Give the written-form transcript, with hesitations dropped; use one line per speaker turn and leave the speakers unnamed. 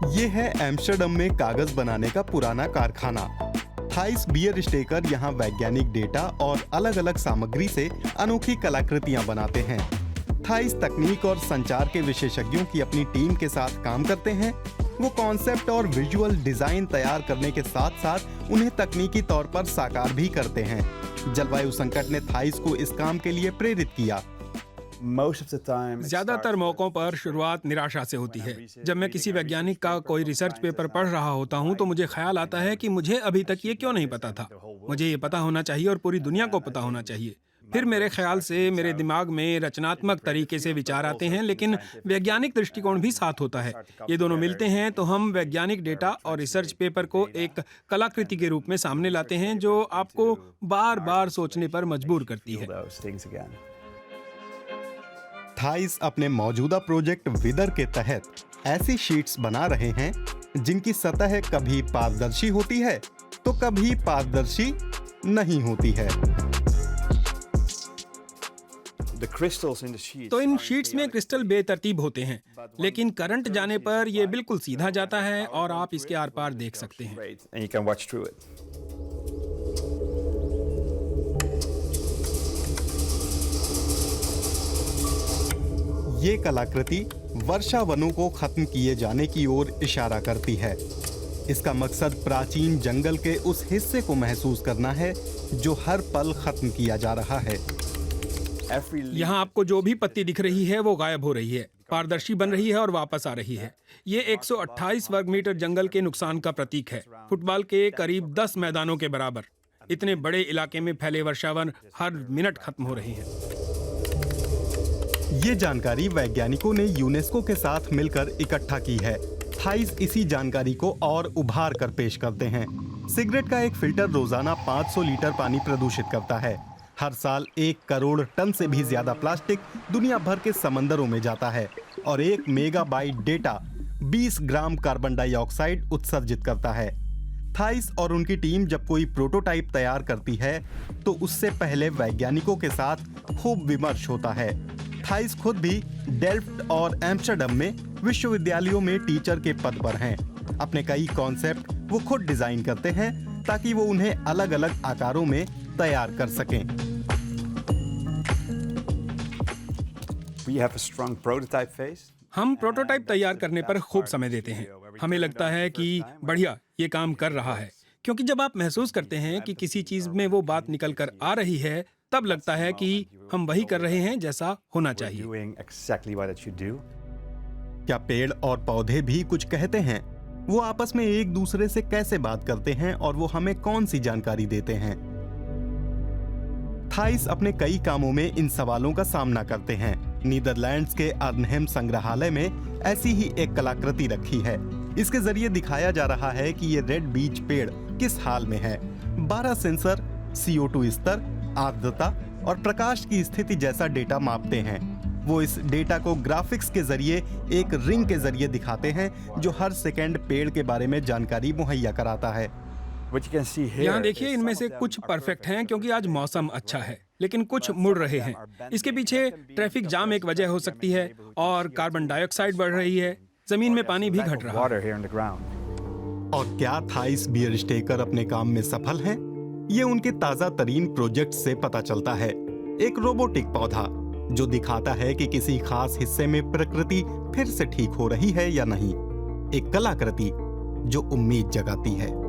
ये है एम्स्टर्डम में कागज बनाने का पुराना कारखाना। थाइस बियर स्टेकर यहाँ वैज्ञानिक डेटा और अलग अलग सामग्री से अनोखी कलाकृतियां बनाते हैं। थाइस तकनीक और संचार के विशेषज्ञों की अपनी टीम के साथ काम करते हैं। वो कॉन्सेप्ट और विजुअल डिजाइन तैयार करने के साथ साथ उन्हें तकनीकी तौर पर साकार भी करते हैं। जलवायु संकट ने थाइस को इस काम के लिए प्रेरित किया।
ज्यादातर मौकों पर शुरुआत निराशा से होती है। जब मैं किसी वैज्ञानिक का कोई रिसर्च पेपर पढ़ रहा होता हूं तो मुझे ख्याल आता है कि मुझे अभी तक ये क्यों नहीं पता था। मुझे ये पता होना चाहिए और पूरी दुनिया को पता होना चाहिए। फिर मेरे ख्याल से मेरे दिमाग में रचनात्मक तरीके से विचार आते हैं, लेकिन वैज्ञानिक दृष्टिकोण भी साथ होता है। ये दोनों मिलते हैं तो हम वैज्ञानिक डेटा और रिसर्च पेपर को एक कलाकृति के रूप में सामने लाते हैं जो आपको बार बार सोचने पर मजबूर करती है।
थाइस अपने मौजूदा प्रोजेक्ट विदर के तहत ऐसी शीट्स बना रहे हैं जिनकी सतह कभी पारदर्शी होती है तो कभी पारदर्शी नहीं होती है।
तो इन शीट्स में क्रिस्टल बेतरतीब होते हैं, लेकिन करंट जाने पर ये बिल्कुल सीधा जाता है और आप इसके आर पार देख सकते हैं।
ये कलाकृति वर्षा वनों को खत्म किए जाने की ओर इशारा करती है। इसका मकसद प्राचीन जंगल के उस हिस्से को महसूस करना है जो हर पल खत्म किया जा रहा है।
यहाँ आपको जो भी पत्ती दिख रही है वो गायब हो रही है, पारदर्शी बन रही है और वापस आ रही है। ये 128 वर्ग मीटर जंगल के नुकसान का प्रतीक है, फुटबॉल के करीब 10 मैदानों के बराबर। इतने बड़े इलाके में फैले वर्षावन हर मिनट खत्म हो रहे हैं।
ये जानकारी वैज्ञानिकों ने यूनेस्को के साथ मिलकर इकट्ठा की है। थाइस इसी जानकारी को और उभार कर पेश करते हैं। सिगरेट का एक फिल्टर रोजाना 500 लीटर पानी प्रदूषित करता है। हर साल 1 करोड़ टन से भी ज्यादा प्लास्टिक दुनिया भर के समंदरों में जाता है और 1 megabyte data 20 gram carbon dioxide उत्सर्जित करता है। थाइस और उनकी टीम जब कोई प्रोटोटाइप तैयार करती है तो उससे पहले वैज्ञानिकों के साथ खूब विमर्श होता है। थाइस खुद भी डेल्फ्ट और एम्स्टर्डम में विश्वविद्यालयों में टीचर के पद पर हैं। अपने कई कॉन्सेप्ट वो खुद डिजाइन करते हैं ताकि वो उन्हें अलग अलग आकारों में तैयार कर सकें।
हम प्रोटोटाइप तैयार करने पर खूब समय देते हैं। हमें लगता है कि बढ़िया ये काम कर रहा है, क्योंकि जब आप महसूस करते हैं कि किसी चीज में वो बात निकल कर आ रही है तब लगता है कि हम वही कर रहे हैं जैसा होना चाहिए।
क्या पेड़ और पौधे भी कुछ कहते हैं? वो आपस में एक दूसरे से कैसे बात करते हैं और वो हमें कौन सी जानकारी देते हैं? थाइस अपने कई कामों में इन सवालों का सामना करते हैं। नीदरलैंड्स के अर्नहेम संग्रहालय में ऐसी ही एक कलाकृति रखी है। इसके जरिए दिखाया जा रहा है कि ये रेड बीच पेड़ किस हाल में है। 12 सेंसर CO2 स्तर, आर्द्रता और प्रकाश की स्थिति जैसा डेटा मापते हैं। वो इस डेटा को ग्राफिक्स के जरिए एक रिंग के जरिए दिखाते हैं जो हर सेकंड पेड़ के बारे में जानकारी मुहैया कराता है।
यहाँ देखिए, इनमें से कुछ परफेक्ट हैं क्योंकि आज मौसम अच्छा है, लेकिन कुछ मुड़ रहे हैं। इसके पीछे ट्रैफिक जाम एक वजह हो सकती है और कार्बन डाइऑक्साइड बढ़ रही है। जमीन में पानी भी घट रहा है।
और क्या थाइस बियर स्टेकर अपने काम में सफल हैं? ये उनके ताजा तरीन प्रोजेक्ट से पता चलता है। एक रोबोटिक पौधा जो दिखाता है कि किसी खास हिस्से में प्रकृति फिर से ठीक हो रही है या नहीं। एक कलाकृति जो उम्मीद जगाती है।